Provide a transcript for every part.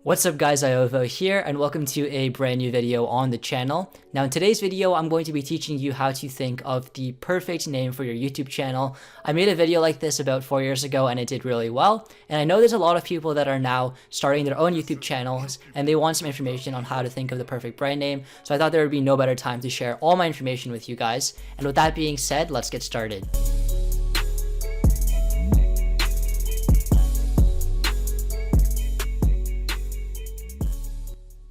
What's up guys, Ziovo here and welcome to a brand new video on the channel. Now in today's video, I'm going to be teaching you how to think of the perfect name for your YouTube channel. I made a video like this about 4 years ago and it did really well. And I know there's a lot of people that are now starting their own YouTube channels and they want some information on how to think of the perfect brand name. So I thought there would be no better time to share all my information with you guys. And with that being said, let's get started.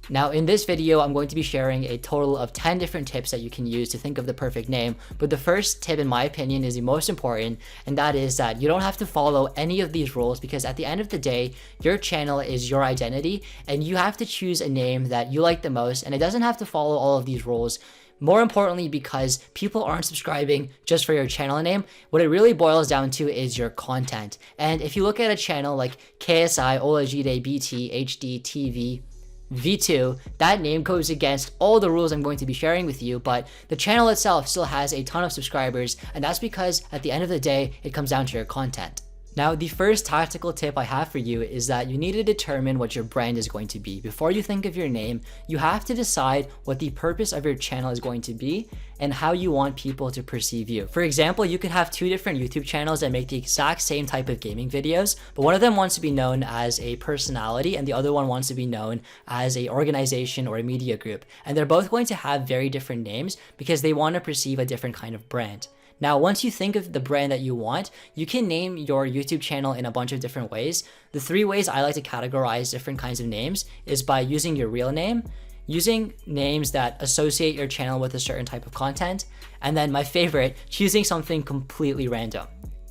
Now in this video, I'm going to be sharing a total of 10 different tips that you can use to think of the perfect name. But the first tip in my opinion is the most important, and that is that you don't have to follow any of these rules because at the end of the day, your channel is your identity and you have to choose a name that you like the most, and it doesn't have to follow all of these rules. More importantly, because people aren't subscribing just for your channel name, what it really boils down to is your content. And if you look at a channel like KSI, Olajide, BT, HD, TV, V2, that name goes against all the rules I'm going to be sharing with you, but the channel itself still has a ton of subscribers, and that's because at the end of the day, it comes down to your content. Now, the first tactical tip I have for you is that you need to determine what your brand is going to be. Before you think of your name, you have to decide what the purpose of your channel is going to be and how you want people to perceive you. For example, you could have two different YouTube channels that make the exact same type of gaming videos, but one of them wants to be known as a personality and the other one wants to be known as an organization or a media group. And they're both going to have very different names because they want to perceive a different kind of brand. Now, once you think of the brand that you want, you can name your YouTube channel in a bunch of different ways. The 3 ways I like to categorize different kinds of names is by using your real name, using names that associate your channel with a certain type of content, and then my favorite, choosing something completely random.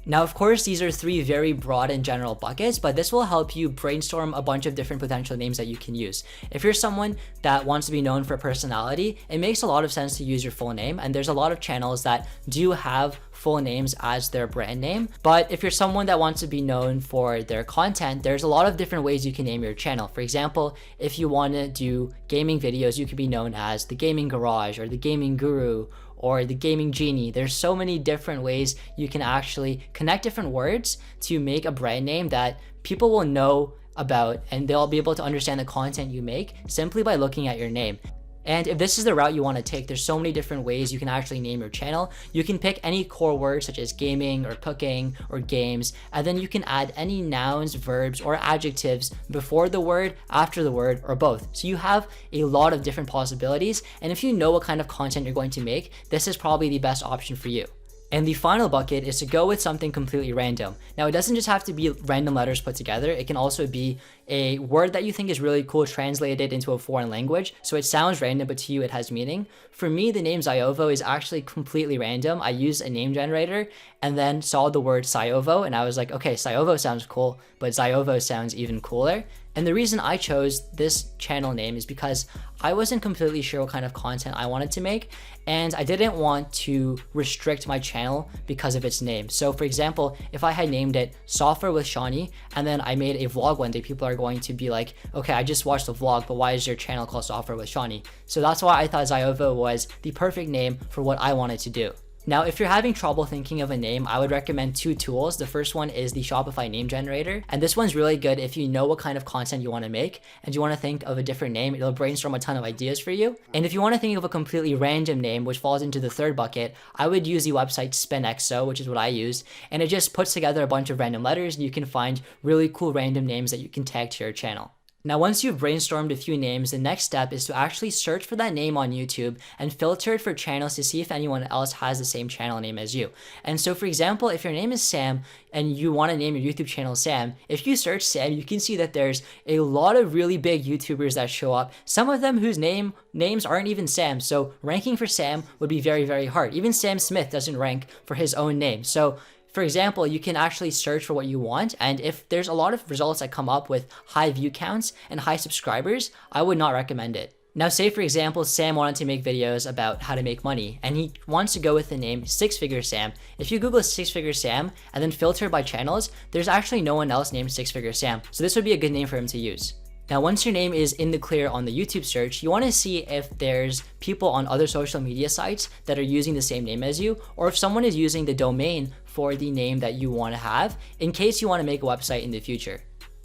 Now, of course, these are 3 very broad and general buckets, but this will help you brainstorm a bunch of different potential names that you can use. If you're someone that wants to be known for personality, it makes a lot of sense to use your full name, and there's a lot of channels that do have full names as their brand name. But if you're someone that wants to be known for their content, there's a lot of different ways you can name your channel. For example, if you want to do gaming videos, you could be known as the Gaming Garage or the Gaming Guru or the Gaming Genie. There's so many different ways you can actually connect different words to make a brand name that people will know about, and they'll be able to understand the content you make simply by looking at your name. And if this is the route you want to take, there's so many different ways you can actually name your channel. You can pick any core words such as gaming or cooking or games, and then you can add any nouns, verbs, or adjectives before the word, after the word, or both. So you have a lot of different possibilities, and if you know what kind of content you're going to make, this is probably the best option for you. And the final bucket is to go with something completely random. Now, it doesn't just have to be random letters put together. It can also be a word that you think is really cool translated into a foreign language. So it sounds random, but to you it has meaning. For me, the name Ziovo is actually completely random. I used a name generator and then saw the word Ziovo and I was like, okay, Ziovo sounds cool, but Ziovo sounds even cooler. And the reason I chose this channel name is because I wasn't completely sure what kind of content I wanted to make, and I didn't want to restrict my channel because of its name. So for example, if I had named it Software with Shawnee and then I made a vlog one day, people are going to be like, okay, I just watched the vlog, but why is your channel called Software with Shawnee? So that's why I thought Ziovo was the perfect name for what I wanted to do. Now, if you're having trouble thinking of a name, I would recommend 2 tools. The first one is the Shopify name generator. And this one's really good if you know what kind of content you want to make and you want to think of a different name. It'll brainstorm a ton of ideas for you. And if you want to think of a completely random name, which falls into the 3rd bucket, I would use the website SpinXO, which is what I use. And it just puts together a bunch of random letters and you can find really cool random names that you can tag to your channel. Now, once you've brainstormed a few names, the next step is to actually search for that name on YouTube and filter it for channels to see if anyone else has the same channel name as you. And so, for example, if your name is Sam and you want to name your YouTube channel Sam, if you search Sam, you can see that there's a lot of really big YouTubers that show up, some of them whose names aren't even Sam. So ranking for Sam would be very, very hard. Even Sam Smith doesn't rank for his own name. So for example, you can actually search for what you want, and if there's a lot of results that come up with high view counts and high subscribers, I would not recommend it. Now, say for example, Sam wanted to make videos about how to make money, and he wants to go with the name 6-Figure Sam. If you Google 6-Figure Sam and then filter by channels, there's actually no one else named 6-Figure Sam, so this would be a good name for him to use. Now, once your name is in the clear on the YouTube search, you want to see if there's people on other social media sites that are using the same name as you, or if someone is using the domain for the name that you want to have in case you want to make a website in the future.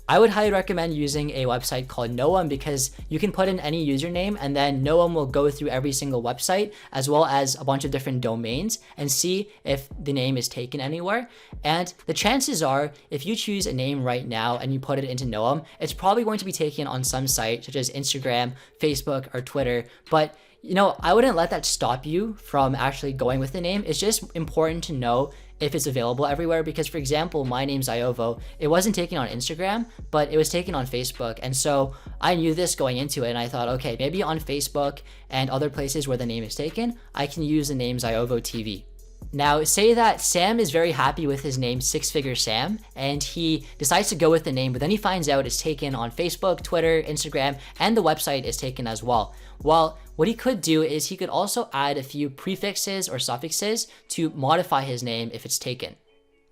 I would highly recommend using a website called Noam because you can put in any username and then Noam will go through every single website as well as a bunch of different domains and see if the name is taken anywhere. And the chances are, if you choose a name right now and you put it into Noam, it's probably going to be taken on some site such as Instagram, Facebook, or Twitter. But I wouldn't let that stop you from actually going with the name. It's just important to know if it's available everywhere because, for example, my name's Ziovo. It wasn't taken on Instagram, but it was taken on Facebook. And so I knew this going into it and I thought, okay, maybe on Facebook and other places where the name is taken, I can use the name Ziovo TV. Now, say that Sam is very happy with his name, Six Figure Sam, and he decides to go with the name, but then he finds out it's taken on Facebook, Twitter, Instagram, and the website is taken as well. Well, what he could do is he could also add a few prefixes or suffixes to modify his name if it's taken.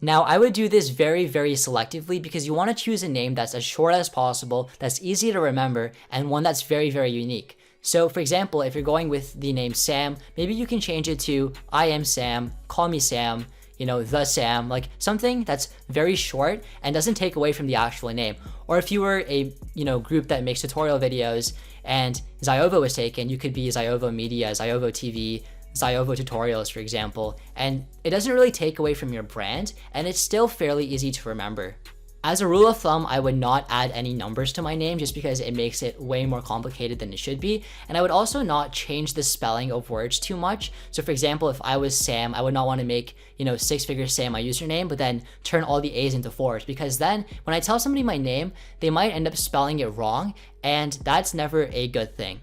Now, I would do this very, very selectively because you want to choose a name that's as short as possible, that's easy to remember, and one that's very, very unique. So for example, if you're going with the name Sam, maybe you can change it to I am Sam, call me Sam, the Sam, like something that's very short and doesn't take away from the actual name. Or if you were a group that makes tutorial videos and Ziovo was taken, you could be Ziovo Media, Ziovo TV, Ziovo Tutorials, for example. And it doesn't really take away from your brand and it's still fairly easy to remember. As a rule of thumb, I would not add any numbers to my name just because it makes it way more complicated than it should be. And I would also not change the spelling of words too much. So for example, if I was Sam, I would not want to make, Six Figure Sam my username, but then turn all the A's into 4s because then when I tell somebody my name, they might end up spelling it wrong. And that's never a good thing.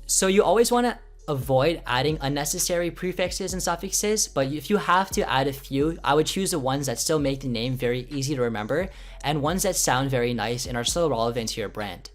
So you always want to avoid adding unnecessary prefixes and suffixes, but if you have to add a few, I would choose the ones that still make the name very easy to remember and ones that sound very nice and are still relevant to your brand.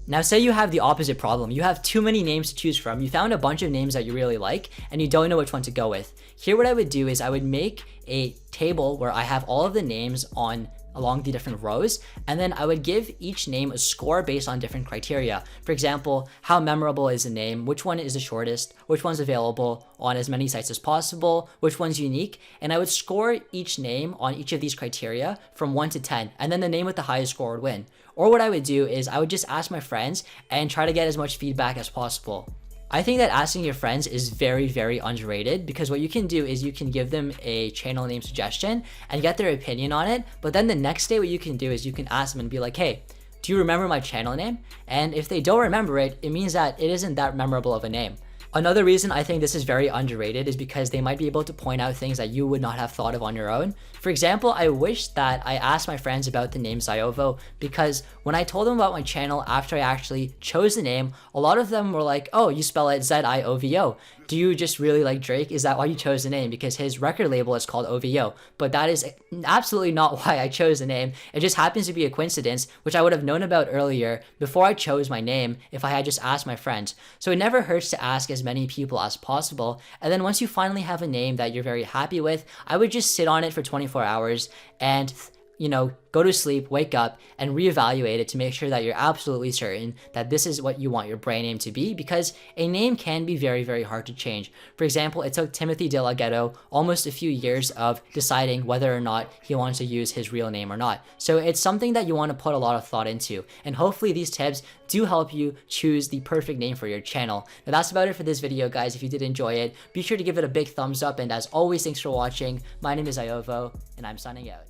Now say you have the opposite problem. You have too many names to choose from. You found a bunch of names that you really like and you don't know which one to go with. Here what I would do is I would make a table where I have all of the names along the different rows, and then I would give each name a score based on different criteria. For example, how memorable is the name, which one is the shortest, which one's available on as many sites as possible, which one's unique, and I would score each name on each of these criteria from 1 to 10, and then the name with the highest score would win. Or what I would do is I would just ask my friends and try to get as much feedback as possible. I think that asking your friends is very, very underrated because what you can do is you can give them a channel name suggestion and get their opinion on it. But then the next day, what you can do is you can ask them and be like, hey, do you remember my channel name? And if they don't remember it, it means that it isn't that memorable of a name. Another reason I think this is very underrated is because they might be able to point out things that you would not have thought of on your own. For example, I wish that I asked my friends about the name Ziovo because when I told them about my channel after I actually chose the name, a lot of them were like, oh, you spell it Z-I-O-V-O. Do you just really like Drake? Is that why you chose the name? Because his record label is called OVO. But that is absolutely not why I chose the name. It just happens to be a coincidence, which I would have known about earlier before I chose my name if I had just asked my friends. So it never hurts to ask as many people as possible. And then once you finally have a name that you're very happy with, I would just sit on it for 24 hours and go to sleep, wake up, and reevaluate it to make sure that you're absolutely certain that this is what you want your brand name to be, because a name can be very, very hard to change. For example, it took Timothy DeLaGhetto almost a few years of deciding whether or not he wants to use his real name or not. So it's something that you want to put a lot of thought into, and hopefully these tips do help you choose the perfect name for your channel. Now that's about it for this video, guys. If you did enjoy it, be sure to give it a big thumbs up, and as always, thanks for watching. My name is Ziovo, and I'm signing out.